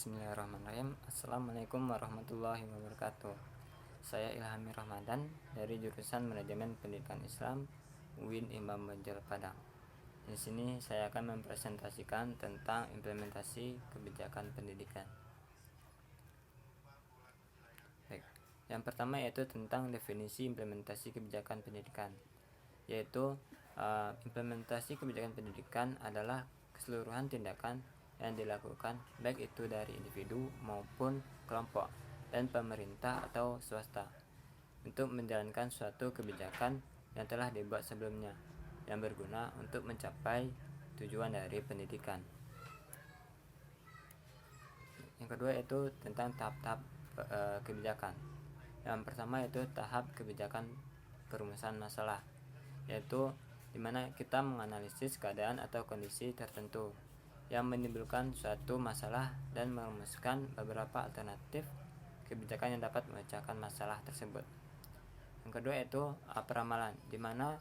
Bismillahirrahmanirrahim. Assalamualaikum warahmatullahi wabarakatuh. Saya Ilhami Ramadan dari jurusan Manajemen Pendidikan Islam UIN Imam Bonjol Padang. Di sini saya akan mempresentasikan tentang implementasi kebijakan pendidikan. Baik. Yang pertama yaitu tentang definisi implementasi kebijakan pendidikan, yaitu implementasi kebijakan pendidikan adalah keseluruhan tindakan yang dilakukan baik itu dari individu maupun kelompok dan pemerintah atau swasta untuk menjalankan suatu kebijakan yang telah dibuat sebelumnya yang berguna untuk mencapai tujuan dari pendidikan. Yang kedua yaitu tentang tahap-tahap kebijakan. Yang pertama yaitu tahap kebijakan perumusan masalah, yaitu dimana kita menganalisis keadaan atau kondisi tertentu yang menimbulkan suatu masalah dan merumuskan beberapa alternatif kebijakan yang dapat memecahkan masalah tersebut. Yang kedua yaitu peramalan, di mana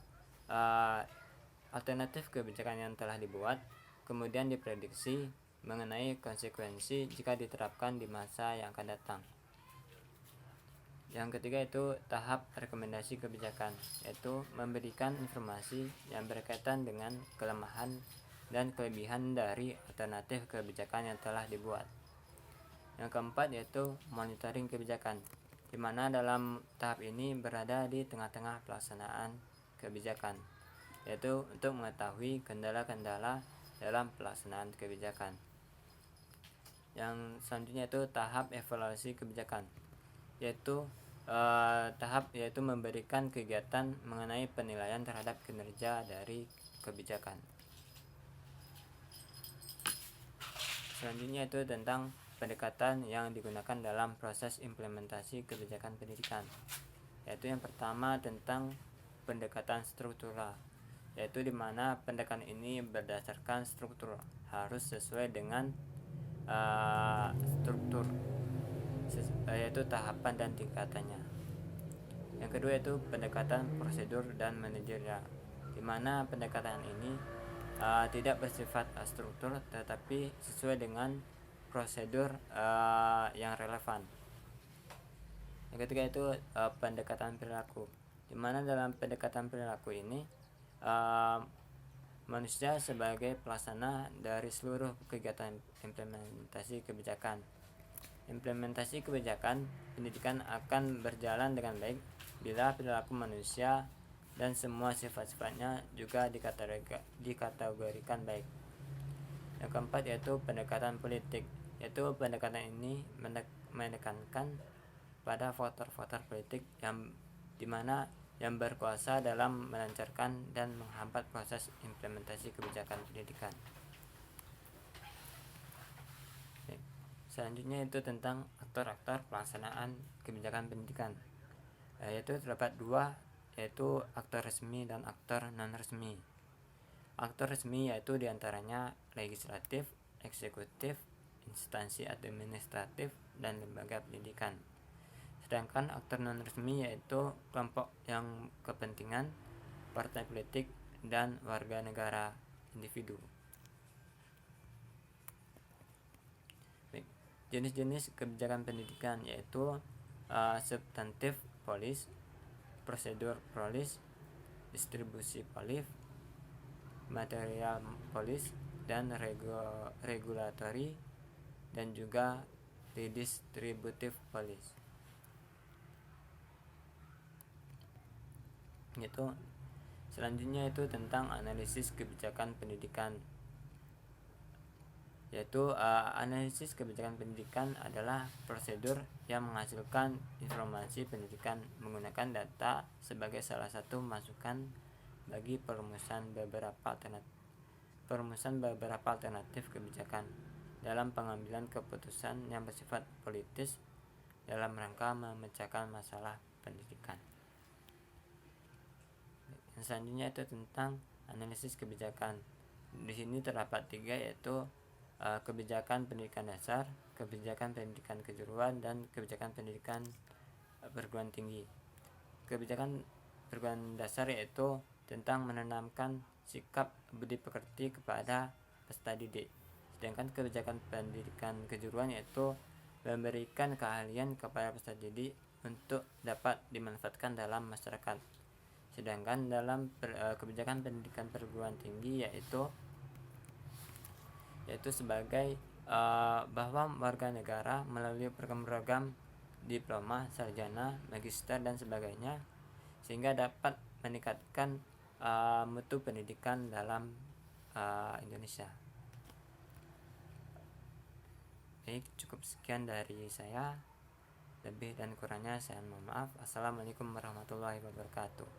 alternatif kebijakan yang telah dibuat kemudian diprediksi mengenai konsekuensi jika diterapkan di masa yang akan datang. Yang ketiga itu tahap rekomendasi kebijakan, yaitu memberikan informasi yang berkaitan dengan kelemahan dan kelebihan dari alternatif kebijakan yang telah dibuat. Yang keempat yaitu monitoring kebijakan, di mana dalam tahap ini berada di tengah-tengah pelaksanaan kebijakan, yaitu untuk mengetahui kendala-kendala dalam pelaksanaan kebijakan. Yang selanjutnya itu tahap evaluasi kebijakan, yaitu tahap memberikan kegiatan mengenai penilaian terhadap kinerja dari kebijakan. Selanjutnya itu tentang pendekatan yang digunakan dalam proses implementasi kebijakan pendidikan, yaitu yang pertama tentang pendekatan struktural, yaitu di mana pendekatan ini berdasarkan struktur, harus sesuai dengan struktur, yaitu tahapan dan tingkatannya. Yang kedua yaitu pendekatan prosedur dan manajerial, di mana pendekatan ini tidak bersifat struktur tetapi sesuai dengan prosedur yang relevan. Yang ketiga itu pendekatan perilaku, di mana dalam pendekatan perilaku ini manusia sebagai pelaksana dari seluruh kegiatan implementasi kebijakan. Implementasi kebijakan pendidikan akan berjalan dengan baik bila perilaku manusia dan semua sifat-sifatnya juga dikategorikan baik. Yang keempat yaitu pendekatan politik, yaitu pendekatan ini menekankan pada faktor-faktor politik yang dimana yang berkuasa dalam melancarkan dan menghambat proses implementasi kebijakan pendidikan. Selanjutnya itu tentang aktor-aktor pelaksanaan kebijakan pendidikan, yaitu terdapat dua, yaitu aktor resmi dan aktor non-resmi. Aktor resmi yaitu diantaranya legislatif, eksekutif, instansi administratif, dan lembaga pendidikan. Sedangkan aktor non-resmi yaitu kelompok yang kepentingan, partai politik, dan warga negara individu. Jenis-jenis kebijakan pendidikan yaitu substantif polis, prosedur polis, distribusi polis, material polis, dan regulatory dan juga redistributif polis. Itu selanjutnya itu tentang analisis kebijakan pendidikan, yaitu analisis kebijakan pendidikan adalah prosedur yang menghasilkan informasi pendidikan menggunakan data sebagai salah satu masukan bagi perumusan beberapa alternatif kebijakan dalam pengambilan keputusan yang bersifat politis dalam rangka memecahkan masalah pendidikan. Yang selanjutnya itu tentang analisis kebijakan. Di sini terdapat tiga, yaitu kebijakan pendidikan dasar, kebijakan pendidikan kejuruan, dan kebijakan pendidikan perguruan tinggi. Kebijakan perguruan dasar yaitu tentang menanamkan sikap budi pekerti kepada peserta didik. Sedangkan kebijakan pendidikan kejuruan yaitu memberikan keahlian kepada peserta didik untuk dapat dimanfaatkan dalam masyarakat. Sedangkan dalam kebijakan pendidikan perguruan tinggi yaitu sebagai bahwa warga negara melalui program-program diploma, sarjana, magister dan sebagainya, sehingga dapat meningkatkan mutu pendidikan dalam Indonesia. Baik, cukup sekian dari saya. Lebih dan kurangnya saya mohon maaf. Assalamualaikum warahmatullahi wabarakatuh.